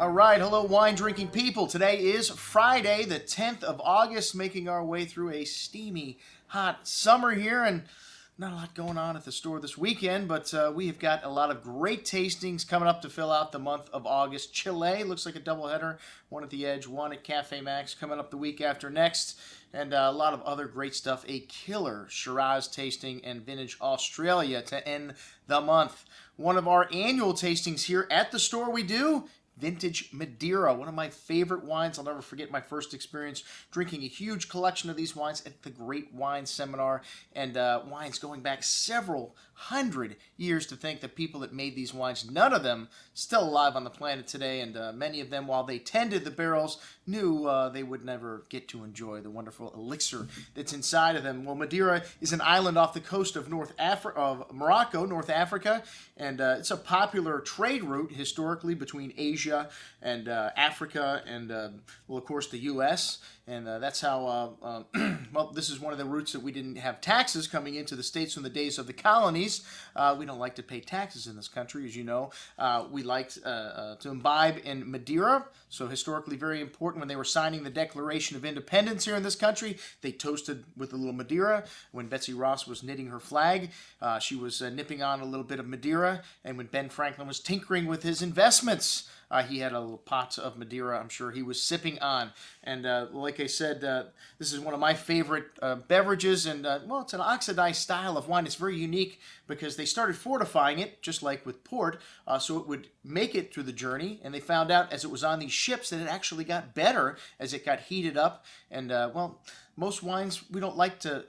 All right, hello wine-drinking people. Today is Friday, the 10th of August, making our way through a steamy, hot summer here, and not a lot going on at the store this weekend, but we have got a lot of great tastings coming up to fill out the month of August. Chile looks like a doubleheader, one at the Edge, one at Cafe Max, coming up the week after next, and a lot of other great stuff. A killer Shiraz tasting and Vintage Australia to end the month. One of our annual tastings here at the store we do Vintage Madeira, one of my favorite wines. I'll never forget my first experience drinking a huge collection of these wines at the Great Wine Seminar, and wines going back several hundred years. To think the people that made these wines, none of them still alive on the planet today, and many of them, while they tended the barrels, knew they would never get to enjoy the wonderful elixir that's inside of them. Well, Madeira is an island off the coast of Morocco, North Africa, and it's a popular trade route historically between Asia and Africa and, well, of course, the U.S., and that's how, well, this is one of the routes that we didn't have taxes coming into the States from the days of the colonies. We don't like to pay taxes in this country, as you know. We liked to imbibe in Madeira, so historically very important. When they were signing the Declaration of Independence here in this country, they toasted with a little Madeira. When Betsy Ross was knitting her flag, she was nipping on a little bit of Madeira, and when Ben Franklin was tinkering with his investments, he had a little pot of Madeira, I'm sure he was sipping on. And like I said, this is one of my favorite beverages. And, well, it's an oxidized style of wine. It's very unique because they started fortifying it, just like with port, so it would make it through the journey. And they found out as it was on these ships that it actually got better as it got heated up. And, well, most wines, we don't like to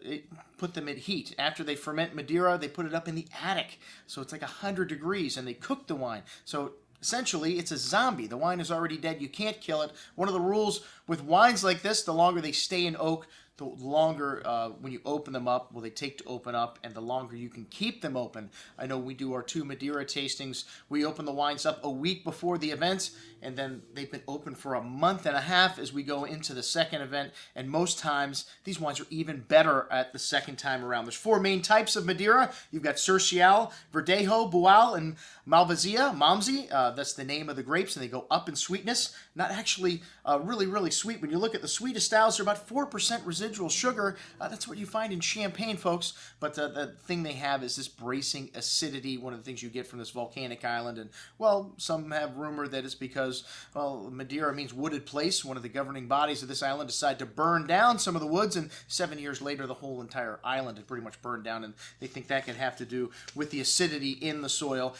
put them at heat. After they ferment Madeira, they put it up in the attic. So it's like 100 degrees, and they cook the wine. So essentially, it's a zombie. The wine is already dead. You can't kill it. One of the rules with wines like this, the longer they stay in oak, the longer when you open them up will they take to open up, and the longer you can keep them open. I know we do our 2 Madeira tastings. We open the wines up a week before the event, and then they've been open for a month and a half as we go into the second event, and most times these wines are even better at the second time around. There's 4 main types of Madeira. You've got Cercial, Verdejo, Boal, and Malvasia, Mamsi. That's the name of the grapes, and they go up in sweetness. Not actually really, really sweet. When you look at the sweetest styles, they're about 4% residual sugar. That's what you find in champagne, folks. But the thing they have is this bracing acidity, one of the things you get from this volcanic island. And, well, some have rumored that it's because, well, Madeira means wooded place. One of the governing bodies of this island decided to burn down some of the woods, and 7 years later, the whole entire island had pretty much burned down, and they think that could have to do with the acidity in the soil.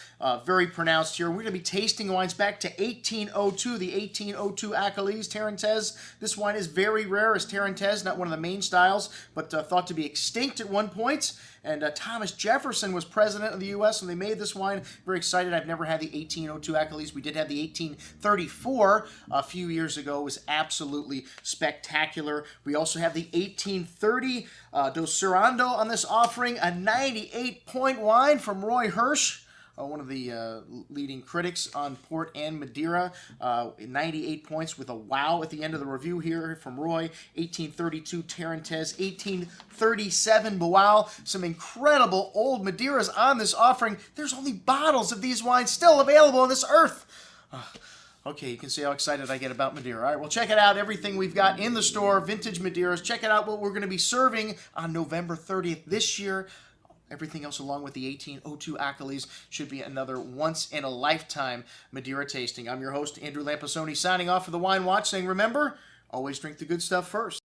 Very pronounced here. We're going to be tasting wines back to 1802, the 1802 Acalese Tarentaise. This wine is very rare as Tarentaise, not one of the main styles, but thought to be extinct at one point. And Thomas Jefferson was president of the U.S. when they made this wine. Very excited. I've never had the 1802 Acalese. We did have the 1834 a few years ago. It was absolutely spectacular. We also have the 1830 Dos Surando on this offering, a 98-point wine from Roy Hirsch, one of the leading critics on port and Madeira. 98 points with a wow at the end of the review here from Roy. 1832 Tarentaise, 1837 Boal. Some incredible old Madeiras on this offering. There's only bottles of these wines still available on this earth. Okay, you can see how excited I get about Madeira. All right, well, check it out. Everything we've got in the store, vintage Madeiras. Check it out what we're going to be serving on November 30th this year. Everything else along with the 1802 Acalese should be another once-in-a-lifetime Madeira tasting. I'm your host, Andrew Lamposoni, signing off for the Wine Watch, saying, remember, always drink the good stuff first.